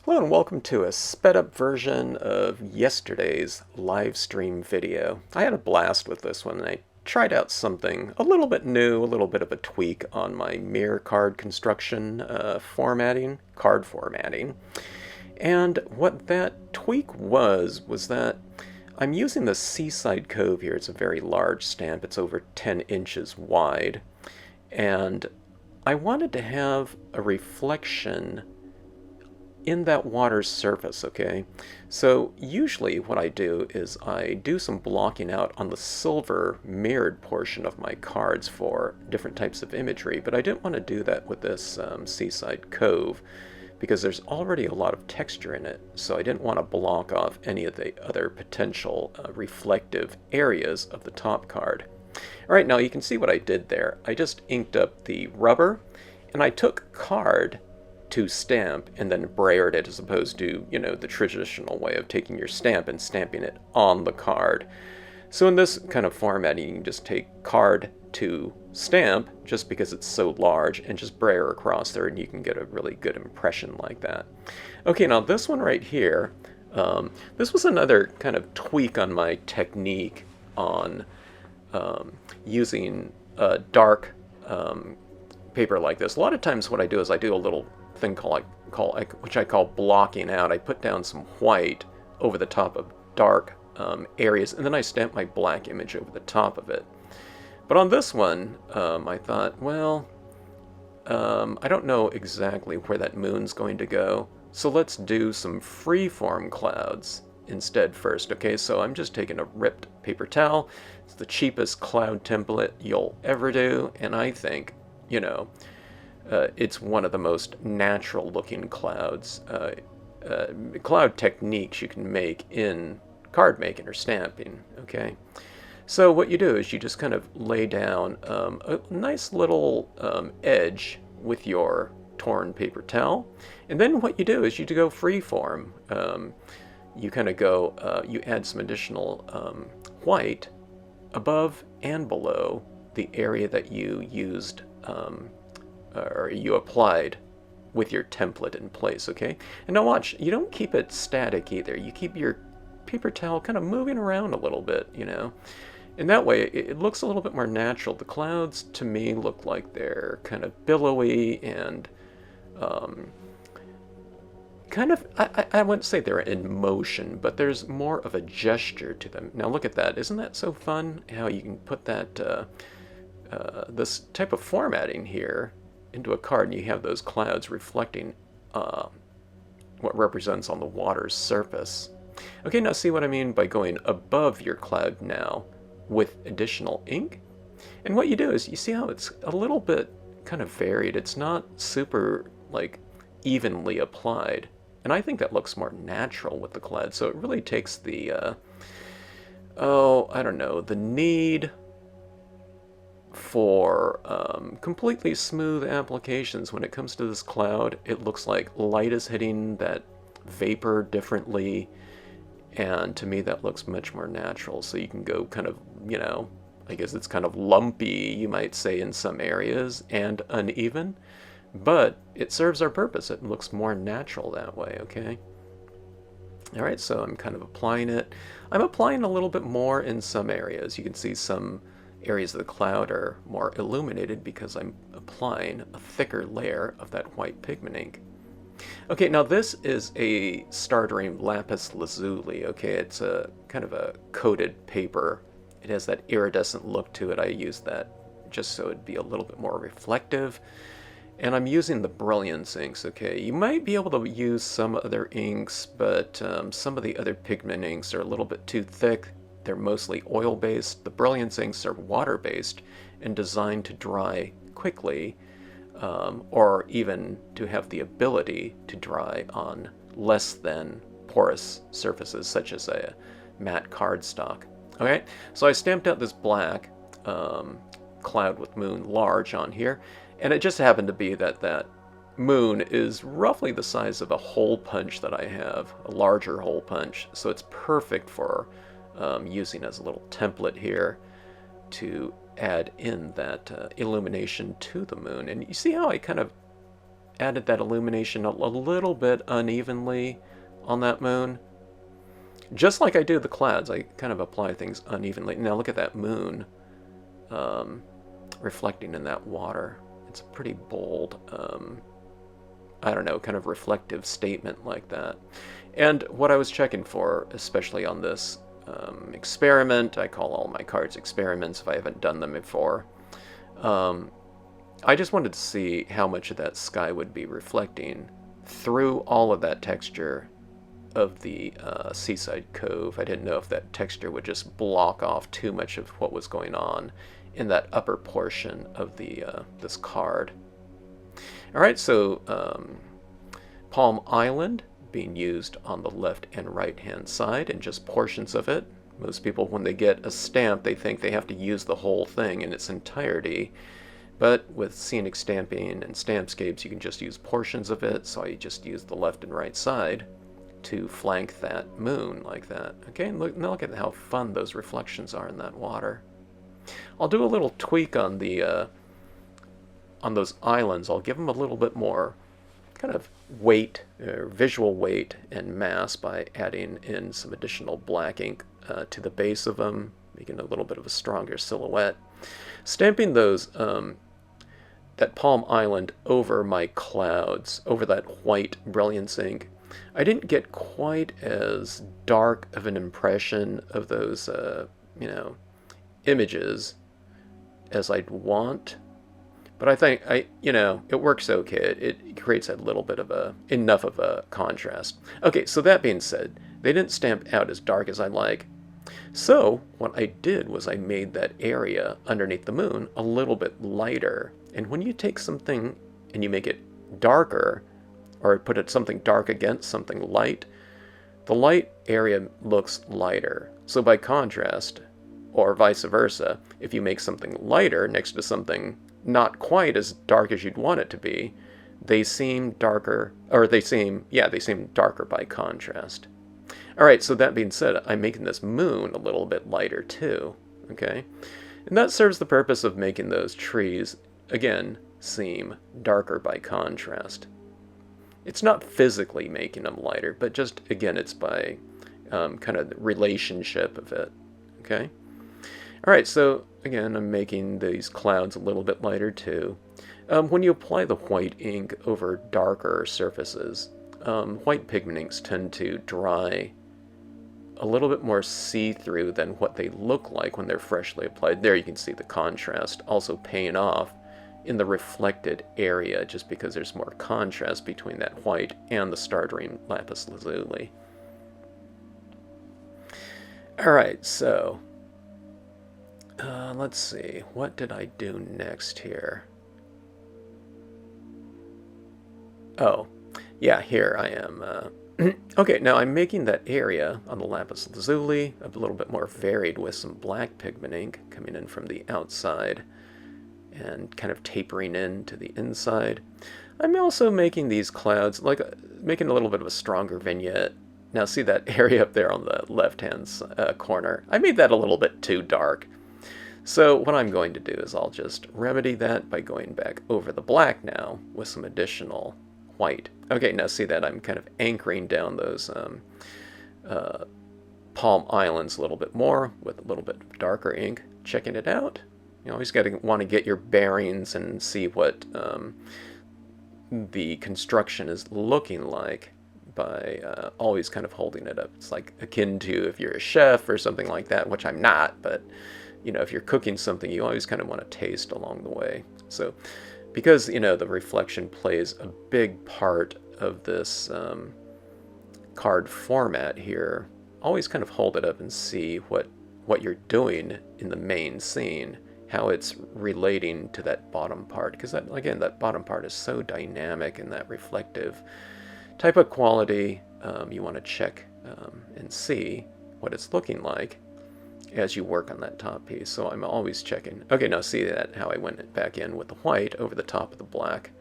Hello and welcome to a sped up version of yesterday's live stream video. I had a blast with this one and I tried out something a little bit new, a little bit of a tweak on my mirror card construction card formatting. And what that tweak was that I'm using the Seaside Cove here. It's a very large stamp. It's over 10 inches wide. And I wanted to have a reflection in that water's surface, okay? So usually what I do is I do some blocking out on the silver mirrored portion of my cards for different types of imagery, but I didn't want to do that with this Seaside Cove because there's already a lot of texture in it, so I didn't want to block off any of the other potential reflective areas of the top card. All right, now you can see what I did there. I just inked up the rubber, and I took card to stamp and then brayered it as opposed to, you know, the traditional way of taking your stamp and stamping it on the card. So in this kind of formatting, you can just take card to stamp just because it's so large and just brayer across there and you can get a really good impression like that. Okay, now this one right here, this was another kind of tweak on my technique on using dark paper like this. A lot of times what I do is I do a little thing which I call blocking out. I put down some white over the top of dark areas, and then I stamp my black image over the top of it. But on this one, I thought, well, I don't know exactly where that moon's going to go, so let's do some freeform clouds instead first. Okay, so I'm just taking a ripped paper towel. It's the cheapest cloud template you'll ever do, and I think, you know, it's one of the most natural looking clouds, cloud techniques you can make in card making or stamping, okay? So what you do is you just kind of lay down a nice little edge with your torn paper towel, and then what you do is you go freeform. You kind of go, you add some additional white above and below the area that you used or you applied with your template in place, okay? And now watch, you don't keep it static either. You keep your paper towel kind of moving around a little bit, you know. And that way, it looks a little bit more natural. The clouds, to me, look like they're kind of billowy and kind of, I wouldn't say they're in motion, but there's more of a gesture to them. Now look at that. Isn't that so fun? How you can put that, this type of formatting here into a card, and you have those clouds reflecting what represents on the water's surface. Okay, now see what I mean by going above your cloud now with additional ink? And what you do is, you see how it's a little bit kind of varied. It's not super, like, evenly applied. And I think that looks more natural with the cloud. So it really takes the, I don't know, the need for completely smooth applications. When it comes to this cloud, it looks like light is hitting that vapor differently, and to me that looks much more natural. So you can go kind of, you know, I guess it's kind of lumpy, you might say, in some areas, and uneven, but it serves our purpose. It looks more natural that way, okay? All right, so I'm kind of applying it. I'm applying a little bit more in some areas. You can see some areas of the cloud are more illuminated because I'm applying a thicker layer of that white pigment ink. Okay, now this is a Star Dream lapis lazuli, okay? It's a kind of a coated paper. It has that iridescent look to it. I use that just so it'd be a little bit more reflective. And I'm using the Brilliance inks, okay? You might be able to use some other inks, but some of the other pigment inks are a little bit too thick. They're mostly oil-based. The Brilliance inks are water-based and designed to dry quickly, or even to have the ability to dry on less than porous surfaces, such as a matte cardstock. Okay, so I stamped out this black cloud with moon large on here, and it just happened to be that that moon is roughly the size of a hole punch that I have, a larger hole punch, so it's perfect for using as a little template here to add in that illumination to the moon. And you see how I kind of added that illumination a little bit unevenly on that moon? Just like I do the clouds, I kind of apply things unevenly. Now look at that moon reflecting in that water. It's a pretty bold, I don't know, kind of reflective statement like that. And what I was checking for, especially on this experiment, I call all my cards experiments if I haven't done them before, I just wanted to see how much of that sky would be reflecting through all of that texture of the Seaside Cove. I didn't know if that texture would just block off too much of what was going on in that upper portion of the this card. All right, so Palm Island being used on the left and right hand side, and just portions of it. Most people, when they get a stamp, they think they have to use the whole thing in its entirety. But with scenic stamping and Stampscapes, you can just use portions of it, so I just use the left and right side to flank that moon like that. Okay, and look at how fun those reflections are in that water. I'll do a little tweak on the on those islands. I'll give them a little bit more kind of weight, visual weight and mass by adding in some additional black ink to the base of them, making a little bit of a stronger silhouette. Stamping those that Palm Island over my clouds, over that white Brilliance ink, I didn't get quite as dark of an impression of those, you know, images as I'd want. But I think, you know, it works okay. It creates a little bit of enough of a contrast. Okay, so that being said, they didn't stamp out as dark as I like. So what I did was I made that area underneath the moon a little bit lighter. And when you take something and you make it darker, or put something dark against something light, the light area looks lighter. So by contrast, or vice versa, if you make something lighter next to something not quite as dark as you'd want it to be, they seem darker, or they seem darker by contrast. All right, so that being said, I'm making this moon a little bit lighter too, okay? And that serves the purpose of making those trees, again, seem darker by contrast. It's not physically making them lighter, but just, again, it's by kind of the relationship of it. Okay. All right, so again, I'm making these clouds a little bit lighter too. When you apply the white ink over darker surfaces, white pigment inks tend to dry a little bit more see-through than what they look like when they're freshly applied. There you can see the contrast also paying off in the reflected area, just because there's more contrast between that white and the Star Dream lapis lazuli. All right, so let's see, what did I do next here? Oh, yeah, here I am. Okay, now I'm making that area on the lapis lazuli a little bit more varied with some black pigment ink coming in from the outside and kind of tapering in to the inside. I'm also making these clouds, like making a little bit of a stronger vignette. Now see that area up there on the left-hand corner? I made that a little bit too dark. So what I'm going to do is I'll just remedy that by going back over the black now with some additional white. Okay, now see that I'm kind of anchoring down those palm islands a little bit more with a little bit of darker ink. Checking it out. You always want to get your bearings and see what the construction is looking like by always kind of holding it up. It's like akin to if you're a chef or something like that, which I'm not, but you know, if you're cooking something, you always kind of want to taste along the way. So because, you know, the reflection plays a big part of this card format here, always kind of hold it up and see what you're doing in the main scene, how it's relating to that bottom part, because that, again, that bottom part is so dynamic in that reflective type of quality. You want to check and see what it's looking like as you work on that top piece. So I'm always checking. Okay, now see that how I went back in with the white over the top of the black.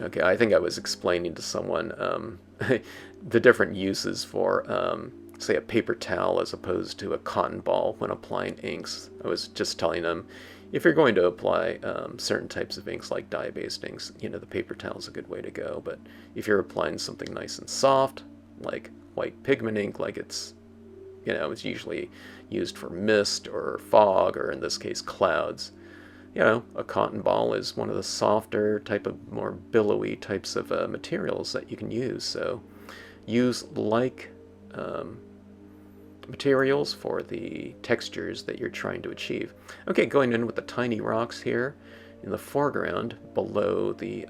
Okay, I think I was explaining to someone the different uses for say a paper towel as opposed to a cotton ball when applying inks. I was just telling them, if you're going to apply certain types of inks like dye-based inks, you know, the paper towel is a good way to go. But if you're applying something nice and soft, like white pigment ink, like it's, you know, it's usually used for mist or fog, or in this case, clouds. You know, a cotton ball is one of the softer type of more billowy types of materials that you can use. So use like materials for the textures that you're trying to achieve. Okay, going in with the tiny rocks here in the foreground below the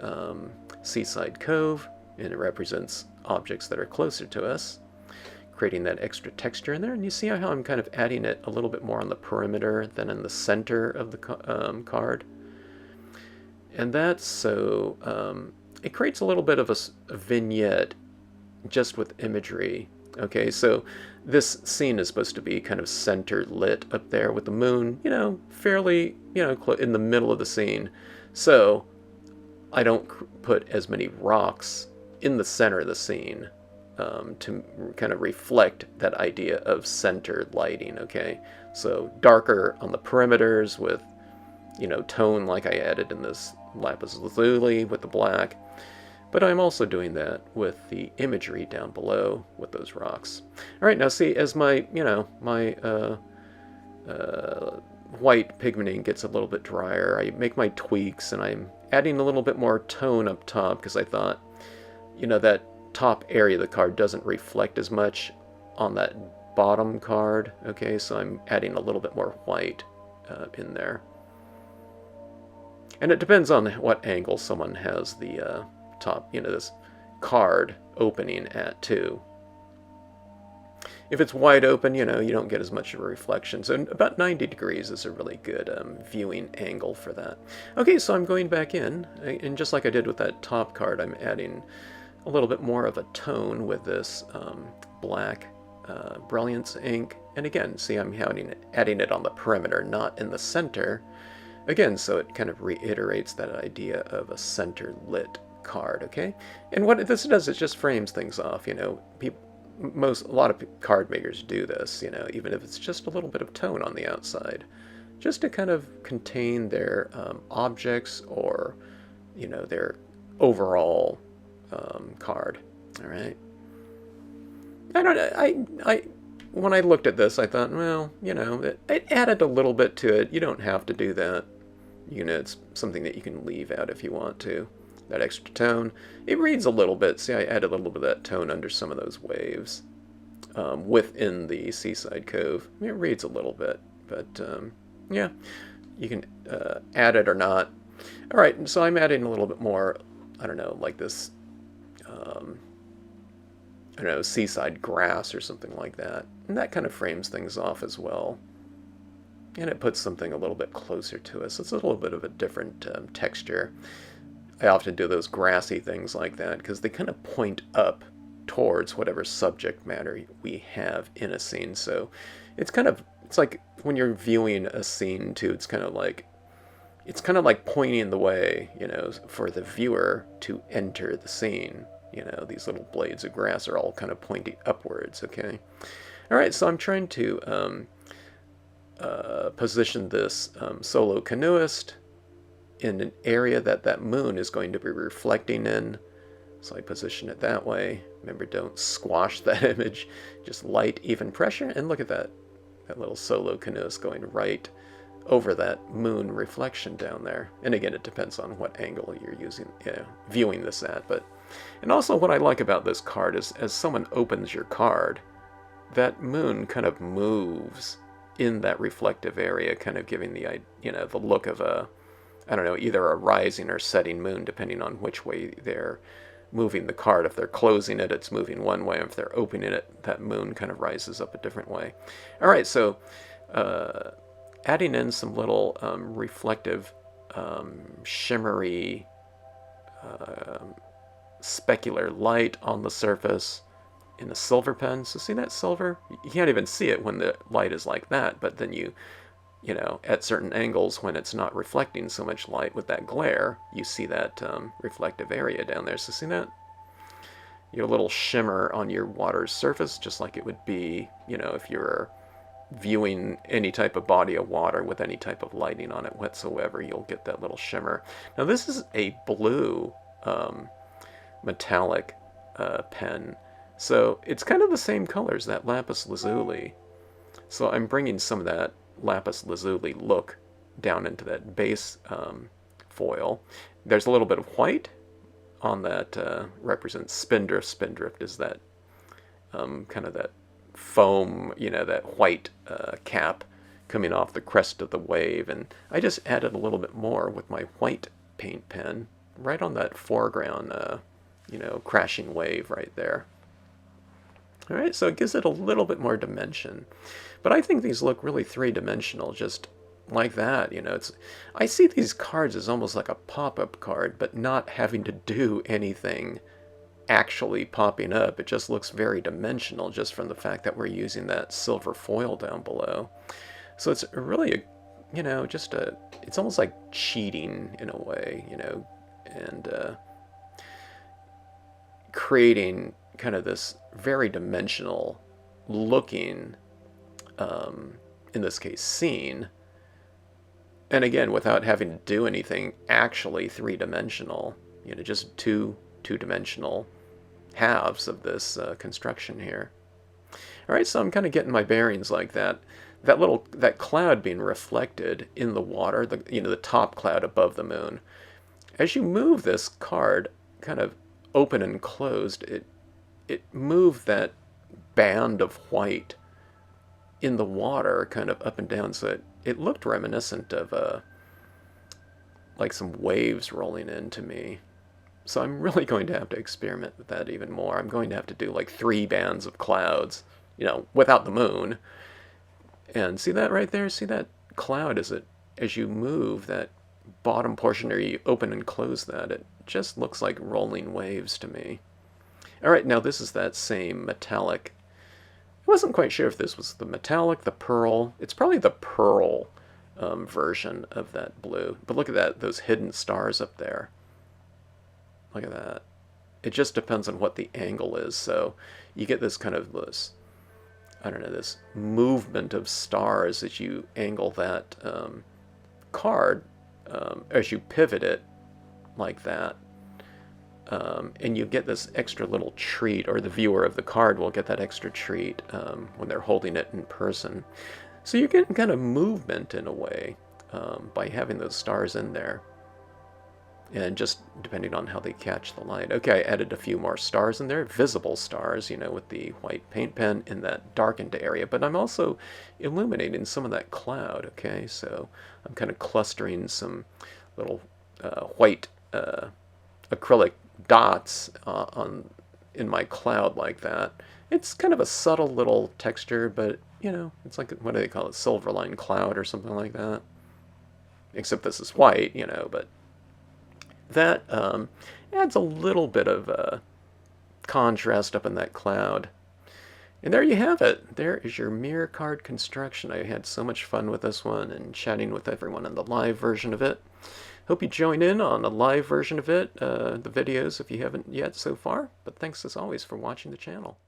Seaside Cove, and it represents objects that are closer to us, creating that extra texture in there. And you see how I'm kind of adding it a little bit more on the perimeter than in the center of the card. And that's so it creates a little bit of a vignette just with imagery. Okay, so this scene is supposed to be kind of center lit up there with the moon, you know, fairly, you know, in the middle of the scene. So I don't put as many rocks in the center of the scene to kind of reflect that idea of center lighting. Okay, so darker on the perimeters with, you know, tone like I added in this lapis lazuli with the black. But I'm also doing that with the imagery down below with those rocks. All right, now see, as my, you know, my white pigment ink gets a little bit drier, I make my tweaks and I'm adding a little bit more tone up top because I thought, you know, that top area of the card doesn't reflect as much on that bottom card. Okay, so I'm adding a little bit more white in there. And it depends on what angle someone has the top, you know, this card opening at too. If it's wide open, you know, you don't get as much of a reflection. So about 90 degrees is a really good viewing angle for that. Okay, so I'm going back in, and just like I did with that top card, I'm adding a little bit more of a tone with this black brilliance ink. And again, see, I'm adding it on the perimeter, not in the center. Again, so it kind of reiterates that idea of a center lit card, okay? And what this does is just frames things off, you know. A lot of card makers do this, you know, even if it's just a little bit of tone on the outside, just to kind of contain their objects or, you know, their overall card. All right. I don't know. When I looked at this, I thought, well, it added a little bit to it. You don't have to do that. It's something that you can leave out if you want to. That extra tone. It reads a little bit. See, I added a little bit of that tone under some of those waves within the Seaside Cove. It reads a little bit, but yeah, you can add it or not. All right, so I'm adding a little bit more, I don't know, like this, I don't know, seaside grass or something like that. And that kind of frames things off as well. And it puts something a little bit closer to us. It's a little bit of a different texture. I often do those grassy things like that because they kind of point up towards whatever subject matter we have in a scene. So it's like when you're viewing a scene too, it's kind of like pointing the way, for the viewer to enter the scene. These little blades of grass are all kind of pointing upwards, okay? All right, so I'm trying to position this solo canoeist in an area that moon is going to be reflecting in. So I position it that way. Remember, don't squash that image. Just light, even pressure. And look at that little solo canoeist going right over that moon reflection down there. And again, it depends on what angle you're viewing this at. And also what I like about this card is as someone opens your card, that moon kind of moves in that reflective area, kind of giving the look of I don't know, either a rising or setting moon, depending on which way they're moving the card. If they're closing it, it's moving one way. If they're opening it, that moon kind of rises up a different way. All right, so adding in some little reflective, shimmery, specular light on the surface in a silver pen. So see that silver? You can't even see it when the light is like that, but then at certain angles when it's not reflecting so much light with that glare, you see that reflective area down there. So see that? Your little shimmer on your water's surface, just like it would be, if you're viewing any type of body of water with any type of lighting on it whatsoever, you'll get that little shimmer. Now this is a blue metallic pen, so it's kind of the same color as that lapis lazuli. So I'm bringing some of that lapis lazuli look down into that base foil. There's a little bit of white on that represents spindrift. Spindrift is that kind of that foam, that white cap coming off the crest of the wave. And I just added a little bit more with my white paint pen right on that foreground, crashing wave right there. All right, so it gives it a little bit more dimension. But I think these look really three-dimensional, just like that. I see these cards as almost like a pop-up card, but not having to do anything actually popping up. It just looks very dimensional just from the fact that we're using that silver foil down below. So it's really it's almost like cheating in a way, and creating kind of this very dimensional looking, in this case, scene. And again, without having to do anything actually three-dimensional, just two-dimensional halves of this construction here. All right, so I'm kind of getting my bearings like that. That cloud being reflected in the water, the top cloud above the moon. As you move this card kind of open and closed, it moved that band of white in the water kind of up and down, so it looked reminiscent of like some waves rolling into me. So I'm really going to have to experiment with that even more. I'm going to have to do like 3 bands of clouds, without the moon. And see that right there? See that cloud as you move that bottom portion, or you open and close that, it just looks like rolling waves to me. All right, now this is that same metallic. I wasn't quite sure if this was the metallic, the pearl. It's probably the pearl version of that blue. But look at that, those hidden stars up there. Look at that. It just depends on what the angle is. So you get this kind of this, I don't know, this movement of stars as you angle that card, as you pivot it like that. and you get this extra little treat, or the viewer of the card will get that extra treat when they're holding it in person. So you're getting kind of movement in a way by having those stars in there. And just depending on how they catch the light. Okay, I added a few more stars in there, visible stars, you know, with the white paint pen in that darkened area. But I'm also illuminating some of that cloud, okay? So I'm kind of clustering some little white acrylic dots in my cloud like that. It's kind of a subtle little texture, but, you know, it's like, what do they call it, silverline cloud or something like that. Except this is white, you know, but that adds a little bit of contrast up in that cloud. And there you have it. There is your mirror card construction. I had so much fun with this one and chatting with everyone in the live version of it. Hope you join in on the live version of it, the videos, if you haven't yet so far. But thanks as always for watching the channel.